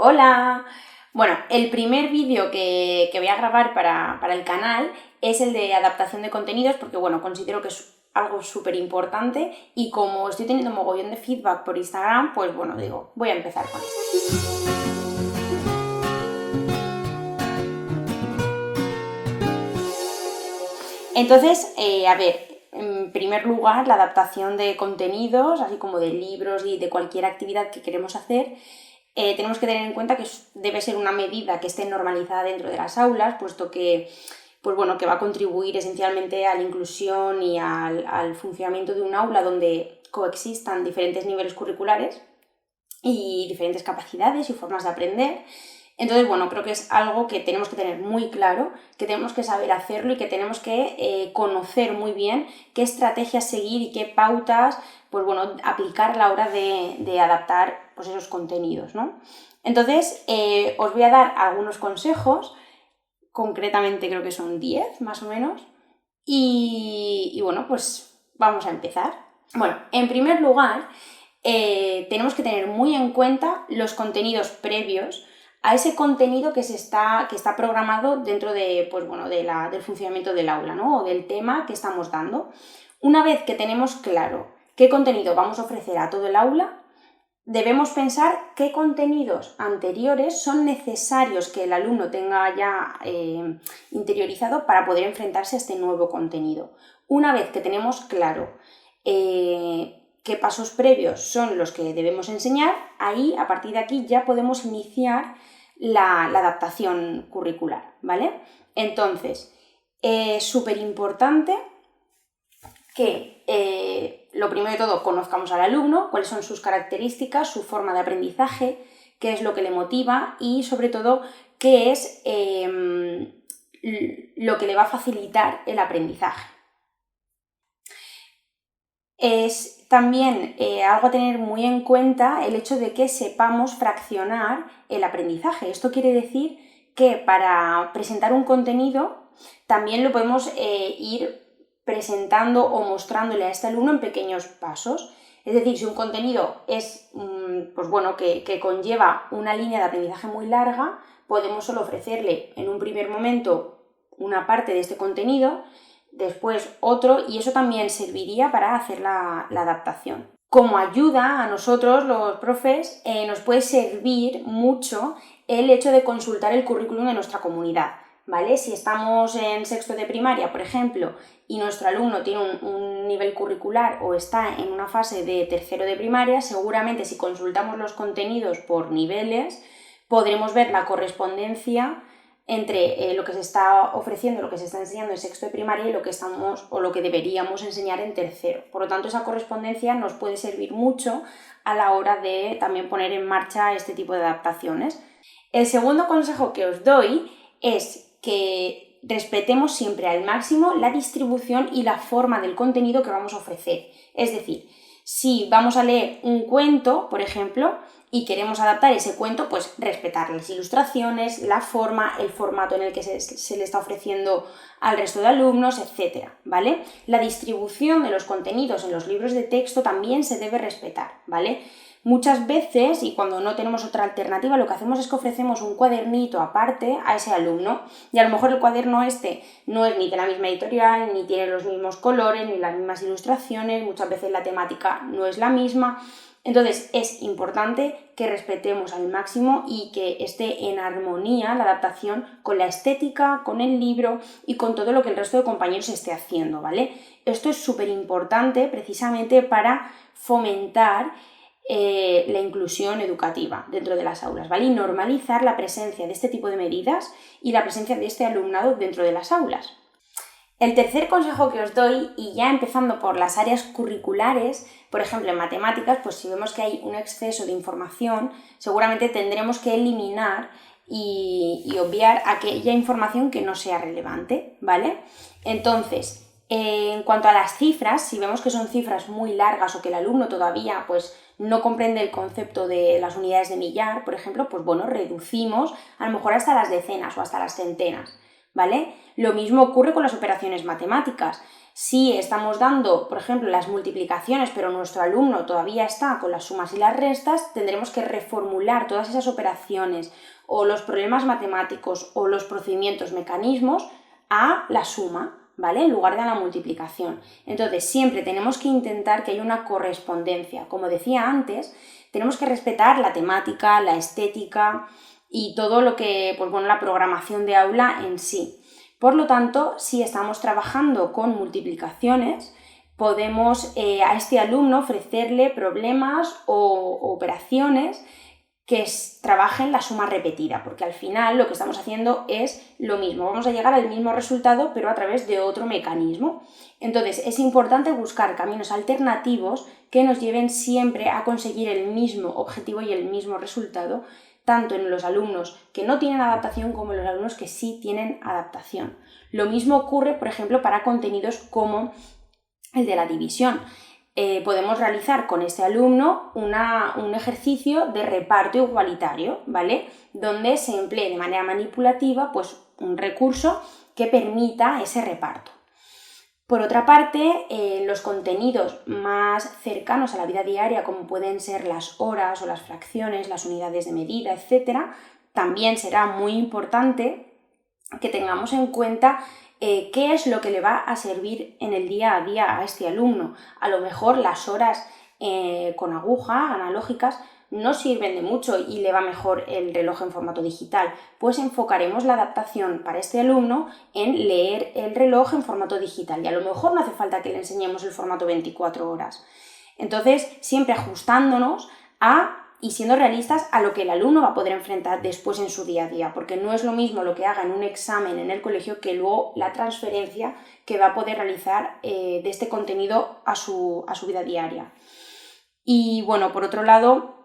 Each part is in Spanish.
Hola. Bueno, el primer vídeo que voy a grabar para el canal es el de adaptación de contenidos porque, bueno, considero que es algo súper importante y como estoy teniendo mogollón de feedback por Instagram, pues bueno, digo, voy a empezar con esto. Entonces, a ver, en primer lugar, la adaptación de contenidos, así como de libros y de cualquier actividad que queremos hacer, tenemos que tener en cuenta que debe ser una medida que esté normalizada dentro de las aulas, puesto que, pues bueno, que va a contribuir esencialmente a la inclusión y al funcionamiento de un aula donde coexistan diferentes niveles curriculares y diferentes capacidades y formas de aprender. Entonces, bueno, creo que es algo que tenemos que tener muy claro, que tenemos que saber hacerlo y que tenemos que conocer muy bien qué estrategias seguir y qué pautas, pues bueno, aplicar a la hora de adaptar pues esos contenidos, ¿no? Entonces, os voy a dar algunos consejos, concretamente creo que son 10 más o menos, y bueno, pues vamos a empezar. Bueno, en primer lugar, tenemos que tener muy en cuenta los contenidos previos a ese contenido que está programado dentro de, pues bueno, del funcionamiento del aula, ¿no? O del tema que estamos dando. Una vez que tenemos claro qué contenido vamos a ofrecer a todo el aula, debemos pensar qué contenidos anteriores son necesarios que el alumno tenga ya interiorizado para poder enfrentarse a este nuevo contenido. Una vez que tenemos claro qué pasos previos son los que debemos enseñar, ahí, a partir de aquí, ya podemos iniciar la adaptación curricular, ¿vale? Entonces, es súper importante que lo primero de todo conozcamos al alumno, cuáles son sus características, su forma de aprendizaje, qué es lo que le motiva y sobre todo qué es lo que le va a facilitar el aprendizaje. Es también algo a tener muy en cuenta el hecho de que sepamos fraccionar el aprendizaje. Esto quiere decir que para presentar un contenido también lo podemos ir presentando o mostrándole a este alumno en pequeños pasos. Es decir, si un contenido es, pues bueno, que conlleva una línea de aprendizaje muy larga, podemos solo ofrecerle en un primer momento una parte de este contenido, después otro, y eso también serviría para hacer la adaptación. Como ayuda a nosotros, los profes, nos puede servir mucho el hecho de consultar el currículum de nuestra comunidad, ¿vale? Si estamos en sexto de primaria, por ejemplo, y nuestro alumno tiene un nivel curricular o está en una fase de tercero de primaria, seguramente si consultamos los contenidos por niveles, podremos ver la correspondencia entre lo que se está ofreciendo, lo que se está enseñando en sexto de primaria y lo que estamos o lo que deberíamos enseñar en tercero. Por lo tanto, esa correspondencia nos puede servir mucho a la hora de también poner en marcha este tipo de adaptaciones. El segundo consejo que os doy es que respetemos siempre al máximo la distribución y la forma del contenido que vamos a ofrecer. Es decir, si vamos a leer un cuento, por ejemplo, y queremos adaptar ese cuento, pues respetar las ilustraciones, la forma, el formato en el que se le está ofreciendo al resto de alumnos, etc., ¿vale? La distribución de los contenidos en los libros de texto también se debe respetar, ¿vale? Muchas veces, y cuando no tenemos otra alternativa, lo que hacemos es que ofrecemos un cuadernito aparte a ese alumno y a lo mejor el cuaderno este no es ni de la misma editorial, ni tiene los mismos colores, ni las mismas ilustraciones, muchas veces la temática no es la misma. Entonces es importante que respetemos al máximo y que esté en armonía la adaptación con la estética, con el libro y con todo lo que el resto de compañeros esté haciendo, ¿vale? Esto es súper importante precisamente para fomentar la inclusión educativa dentro de las aulas, ¿vale? Y normalizar la presencia de este tipo de medidas y la presencia de este alumnado dentro de las aulas. El tercer consejo que os doy, y ya empezando por las áreas curriculares, por ejemplo en matemáticas, pues si vemos que hay un exceso de información, seguramente tendremos que eliminar y obviar aquella información que no sea relevante, ¿vale? Entonces, en cuanto a las cifras, si vemos que son cifras muy largas o que el alumno todavía pues no comprende el concepto de las unidades de millar, por ejemplo, pues bueno, reducimos a lo mejor hasta las decenas o hasta las centenas, ¿vale? Lo mismo ocurre con las operaciones matemáticas. Si estamos dando, por ejemplo, las multiplicaciones, pero nuestro alumno todavía está con las sumas y las restas, tendremos que reformular todas esas operaciones o los problemas matemáticos o los procedimientos, mecanismos a la suma, ¿vale? En lugar de a la multiplicación. Entonces, siempre tenemos que intentar que haya una correspondencia. Como decía antes, tenemos que respetar la temática, la estética y todo lo que, pues bueno, la programación de aula en sí. Por lo tanto, si estamos trabajando con multiplicaciones, podemos a este alumno ofrecerle problemas o operaciones que trabajen la suma repetida, porque al final lo que estamos haciendo es lo mismo, vamos a llegar al mismo resultado pero a través de otro mecanismo. Entonces es importante buscar caminos alternativos que nos lleven siempre a conseguir el mismo objetivo y el mismo resultado, tanto en los alumnos que no tienen adaptación como en los alumnos que sí tienen adaptación. Lo mismo ocurre, por ejemplo, para contenidos como el de la división. Podemos realizar con este alumno un ejercicio de reparto igualitario, ¿vale? Donde se emplee de manera manipulativa pues, un recurso que permita ese reparto. Por otra parte, los contenidos más cercanos a la vida diaria, como pueden ser las horas o las fracciones, las unidades de medida, etc., también será muy importante que tengamos en cuenta qué es lo que le va a servir en el día a día a este alumno. A lo mejor las horas con aguja, analógicas, no sirven de mucho y le va mejor el reloj en formato digital. Pues enfocaremos la adaptación para este alumno en leer el reloj en formato digital y a lo mejor no hace falta que le enseñemos el formato 24 horas. Entonces, siempre ajustándonos y siendo realistas a lo que el alumno va a poder enfrentar después en su día a día, porque no es lo mismo lo que haga en un examen en el colegio que luego la transferencia que va a poder realizar de este contenido a su vida diaria. Y bueno, por otro lado,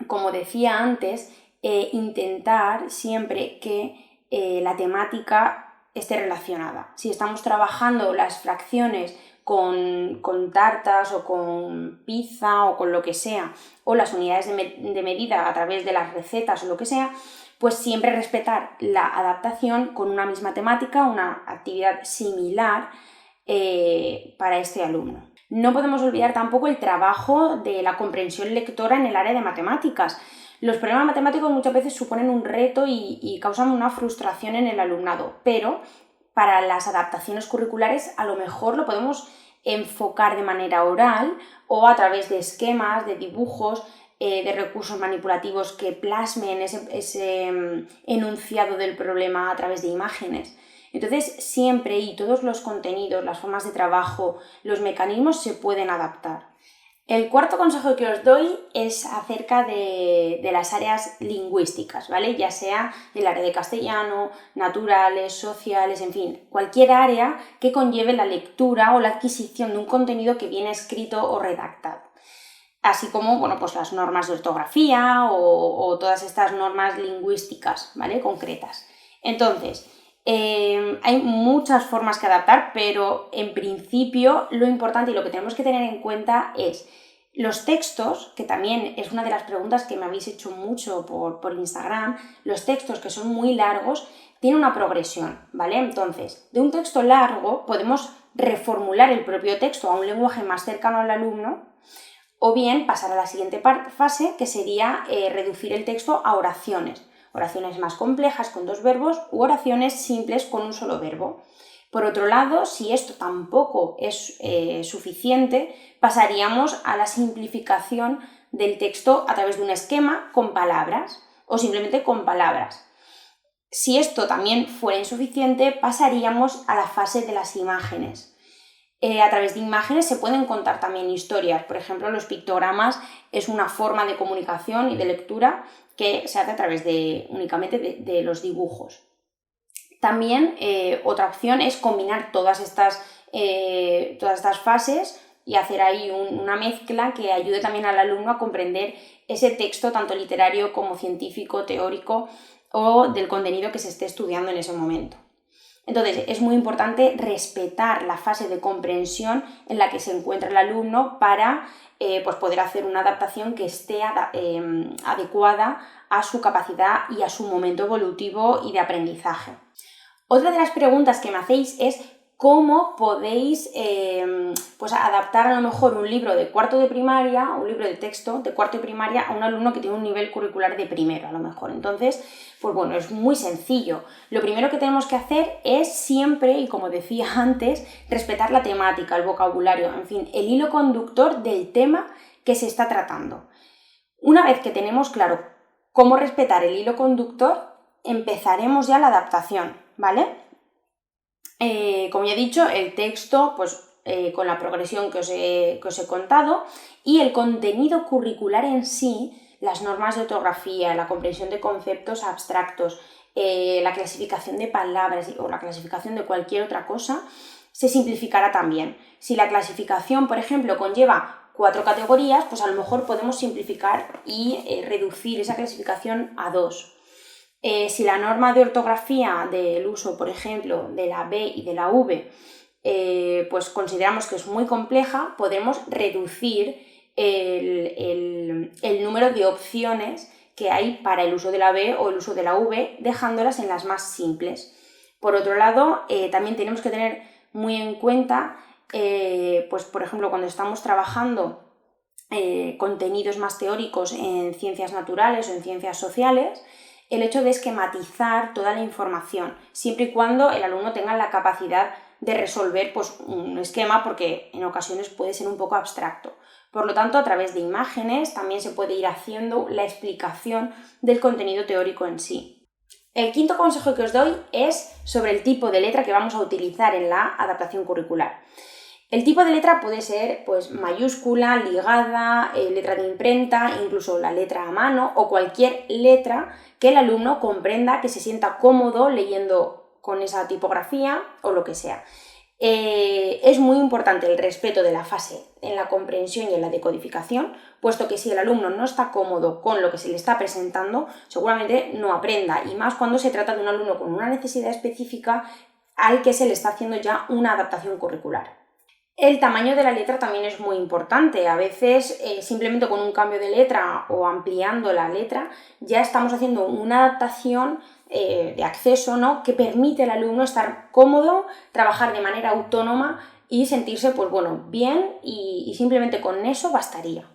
como decía antes, intentar siempre que la temática esté relacionada. Si estamos trabajando las fracciones con tartas o con pizza o con lo que sea, o las unidades de medida a través de las recetas o lo que sea, pues siempre respetar la adaptación con una misma temática, una actividad similar para este alumno. No podemos olvidar tampoco el trabajo de la comprensión lectora en el área de matemáticas. Los problemas matemáticos muchas veces suponen un reto y causan una frustración en el alumnado, pero para las adaptaciones curriculares a lo mejor lo podemos enfocar de manera oral o a través de esquemas, de dibujos, de recursos manipulativos que plasmen ese enunciado del problema a través de imágenes. Entonces, siempre y todos los contenidos, las formas de trabajo, los mecanismos se pueden adaptar. El cuarto consejo que os doy es acerca de las áreas lingüísticas, ¿vale? Ya sea el área de castellano, naturales, sociales, en fin, cualquier área que conlleve la lectura o la adquisición de un contenido que viene escrito o redactado. Así como, bueno, pues las normas de ortografía o todas estas normas lingüísticas, ¿vale? Concretas. Entonces, hay muchas formas que adaptar, pero en principio lo importante y lo que tenemos que tener en cuenta es los textos, que también es una de las preguntas que me habéis hecho mucho por Instagram, los textos que son muy largos tienen una progresión, ¿vale? Entonces, de un texto largo podemos reformular el propio texto a un lenguaje más cercano al alumno o bien pasar a la siguiente fase, que sería reducir el texto a oraciones más complejas con 2 verbos u oraciones simples con un solo verbo. Por otro lado, si esto tampoco es suficiente, pasaríamos a la simplificación del texto a través de un esquema con palabras o simplemente con palabras. Si esto también fuera insuficiente, pasaríamos a la fase de las imágenes. A través de imágenes se pueden contar también historias. Por ejemplo, los pictogramas es una forma de comunicación y de lectura que se hace a través únicamente de los dibujos. También otra opción es combinar todas estas fases y hacer ahí una mezcla que ayude también al alumno a comprender ese texto tanto literario como científico, teórico o del contenido que se esté estudiando en ese momento. Entonces, es muy importante respetar la fase de comprensión en la que se encuentra el alumno para pues poder hacer una adaptación que esté adecuada a su capacidad y a su momento evolutivo y de aprendizaje. Otra de las preguntas que me hacéis es cómo podéis pues adaptar a lo mejor un libro de cuarto de primaria, un libro de texto de cuarto de primaria a un alumno que tiene un nivel curricular de primero a lo mejor. Entonces, pues bueno, es muy sencillo. Lo primero que tenemos que hacer es siempre, y como decía antes, respetar la temática, el vocabulario, en fin, el hilo conductor del tema que se está tratando. Una vez que tenemos claro cómo respetar el hilo conductor, empezaremos ya la adaptación, ¿vale? Como ya he dicho, el texto, pues con la progresión que os he contado, y el contenido curricular en sí, las normas de ortografía, la comprensión de conceptos abstractos, la clasificación de palabras o la clasificación de cualquier otra cosa, se simplificará también. Si la clasificación, por ejemplo, conlleva 4 categorías, pues a lo mejor podemos simplificar y reducir esa clasificación a 2. Si la norma de ortografía del uso, por ejemplo, de la B y de la V, pues consideramos que es muy compleja, podemos reducir el número de opciones que hay para el uso de la B o el uso de la V, dejándolas en las más simples. Por otro lado, también tenemos que tener muy en cuenta, pues por ejemplo, cuando estamos trabajando contenidos más teóricos en ciencias naturales o en ciencias sociales, el hecho de esquematizar toda la información, siempre y cuando el alumno tenga la capacidad de resolver pues, un esquema, porque en ocasiones puede ser un poco abstracto. Por lo tanto, a través de imágenes también se puede ir haciendo la explicación del contenido teórico en sí. El quinto consejo que os doy es sobre el tipo de letra que vamos a utilizar en la adaptación curricular. El tipo de letra puede ser pues, mayúscula, ligada, letra de imprenta, incluso la letra a mano o cualquier letra que el alumno comprenda, que se sienta cómodo leyendo con esa tipografía o lo que sea. Es muy importante el respeto de la fase en la comprensión y en la decodificación, puesto que si el alumno no está cómodo con lo que se le está presentando, seguramente no aprenda, y más cuando se trata de un alumno con una necesidad específica al que se le está haciendo ya una adaptación curricular. El tamaño de la letra también es muy importante. A veces simplemente con un cambio de letra o ampliando la letra ya estamos haciendo una adaptación de acceso, ¿no?, que permite al alumno estar cómodo, trabajar de manera autónoma y sentirse pues, bueno, bien, y simplemente con eso bastaría.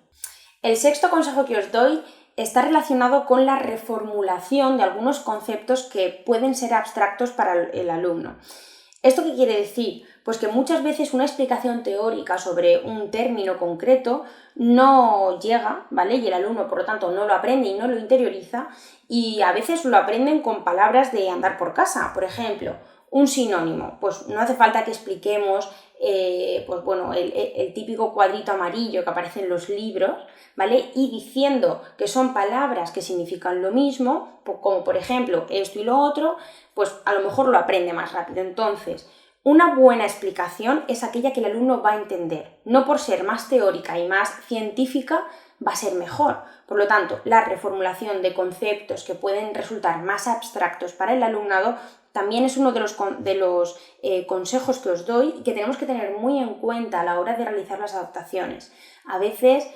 El sexto consejo que os doy está relacionado con la reformulación de algunos conceptos que pueden ser abstractos para el alumno. ¿Esto qué quiere decir? Pues que muchas veces una explicación teórica sobre un término concreto no llega, ¿vale? Y el alumno, por lo tanto, no lo aprende y no lo interioriza, y a veces lo aprenden con palabras de andar por casa. Por ejemplo, un sinónimo, pues no hace falta que expliquemos pues bueno, el típico cuadrito amarillo que aparece en los libros, ¿vale? Y diciendo que son palabras que significan lo mismo, como por ejemplo esto y lo otro, pues a lo mejor lo aprende más rápido. Entonces, una buena explicación es aquella que el alumno va a entender. No por ser más teórica y más científica va a ser mejor. Por lo tanto, la reformulación de conceptos que pueden resultar más abstractos para el alumnado también es uno de los consejos que os doy y que tenemos que tener muy en cuenta a la hora de realizar las adaptaciones. A veces,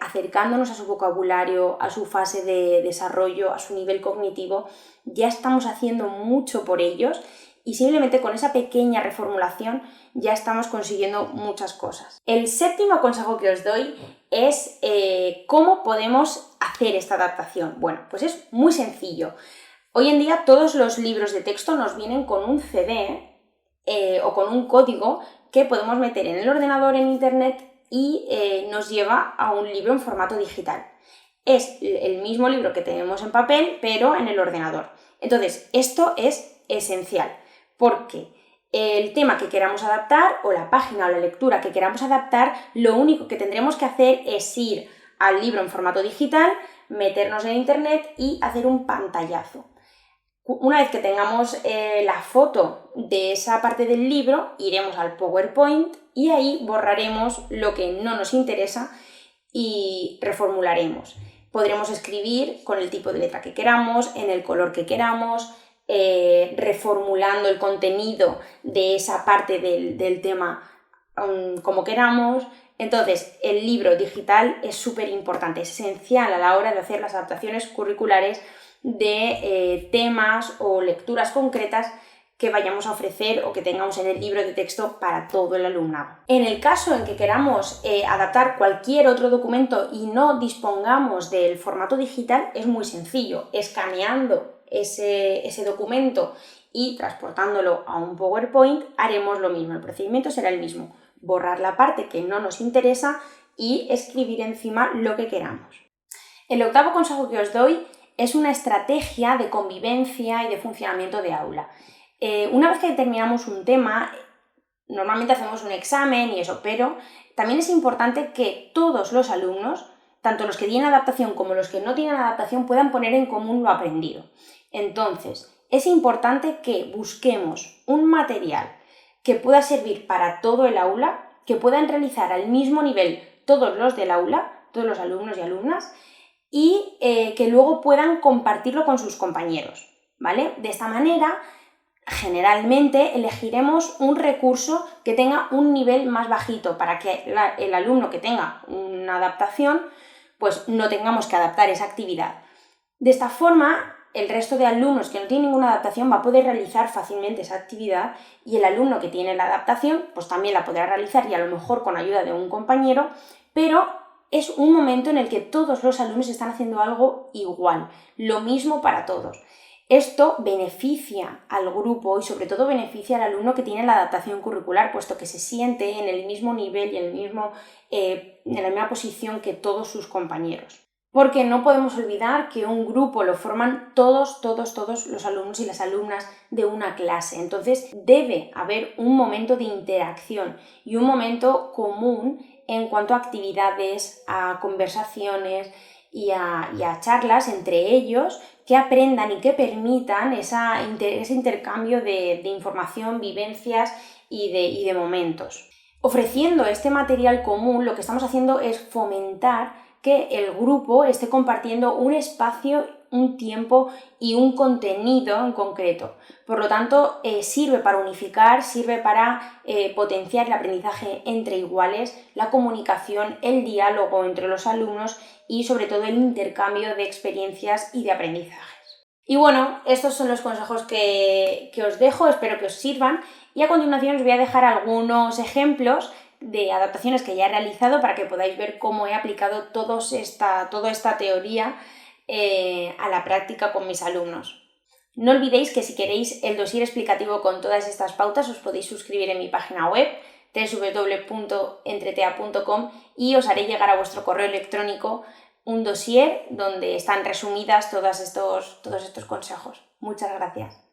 acercándonos a su vocabulario, a su fase de desarrollo, a su nivel cognitivo, ya estamos haciendo mucho por ellos, y simplemente con esa pequeña reformulación ya estamos consiguiendo muchas cosas. El séptimo consejo que os doy es cómo podemos hacer esta adaptación. Bueno, pues es muy sencillo. Hoy en día todos los libros de texto nos vienen con un CD o con un código que podemos meter en el ordenador, en internet, y nos lleva a un libro en formato digital. Es el mismo libro que tenemos en papel, pero en el ordenador. Entonces, esto es esencial, porque el tema que queramos adaptar o la página o la lectura que queramos adaptar, lo único que tendremos que hacer es ir al libro en formato digital, meternos en internet y hacer un pantallazo. Una vez que tengamos la foto de esa parte del libro, iremos al PowerPoint y ahí borraremos lo que no nos interesa y reformularemos. Podremos escribir con el tipo de letra que queramos, en el color que queramos, reformulando el contenido de esa parte del tema como queramos. Entonces, el libro digital es súper importante, es esencial a la hora de hacer las adaptaciones curriculares de temas o lecturas concretas que vayamos a ofrecer o que tengamos en el libro de texto para todo el alumnado. En el caso en que queramos adaptar cualquier otro documento y no dispongamos del formato digital, es muy sencillo. Escaneando ese documento y transportándolo a un PowerPoint haremos lo mismo. El procedimiento será el mismo. Borrar la parte que no nos interesa y escribir encima lo que queramos. El octavo consejo que os doy es una estrategia de convivencia y de funcionamiento de aula. Una vez que terminamos un tema, normalmente hacemos un examen y eso, pero también es importante que todos los alumnos, tanto los que tienen adaptación como los que no tienen adaptación, puedan poner en común lo aprendido. Entonces, es importante que busquemos un material que pueda servir para todo el aula, que puedan realizar al mismo nivel todos los del aula, todos los alumnos y alumnas, y que luego puedan compartirlo con sus compañeros, ¿vale? De esta manera, generalmente elegiremos un recurso que tenga un nivel más bajito para que el alumno que tenga una adaptación, pues no tengamos que adaptar esa actividad. De esta forma, el resto de alumnos que no tienen ninguna adaptación va a poder realizar fácilmente esa actividad y el alumno que tiene la adaptación, pues también la podrá realizar y a lo mejor con ayuda de un compañero, pero es un momento en el que todos los alumnos están haciendo algo igual, lo mismo para todos. Esto beneficia al grupo y sobre todo beneficia al alumno que tiene la adaptación curricular, puesto que se siente en el mismo nivel y en la misma posición que todos sus compañeros. Porque no podemos olvidar que un grupo lo forman todos los alumnos y las alumnas de una clase. Entonces debe haber un momento de interacción y un momento común en cuanto a actividades, a conversaciones y a charlas entre ellos que aprendan y que permitan ese intercambio de información, vivencias y de momentos. Ofreciendo este material común, lo que estamos haciendo es fomentar que el grupo esté compartiendo un espacio, un tiempo y un contenido en concreto. Por lo tanto, sirve para unificar, sirve para potenciar el aprendizaje entre iguales, la comunicación, el diálogo entre los alumnos y sobre todo el intercambio de experiencias y de aprendizajes. Y bueno, estos son los consejos que os dejo, espero que os sirvan y a continuación os voy a dejar algunos ejemplos de adaptaciones que ya he realizado para que podáis ver cómo he aplicado toda esta teoría a la práctica con mis alumnos. No olvidéis que si queréis el dossier explicativo con todas estas pautas os podéis suscribir en mi página web www.entretea.com y os haré llegar a vuestro correo electrónico un dossier donde están resumidas todos estos consejos. Muchas gracias.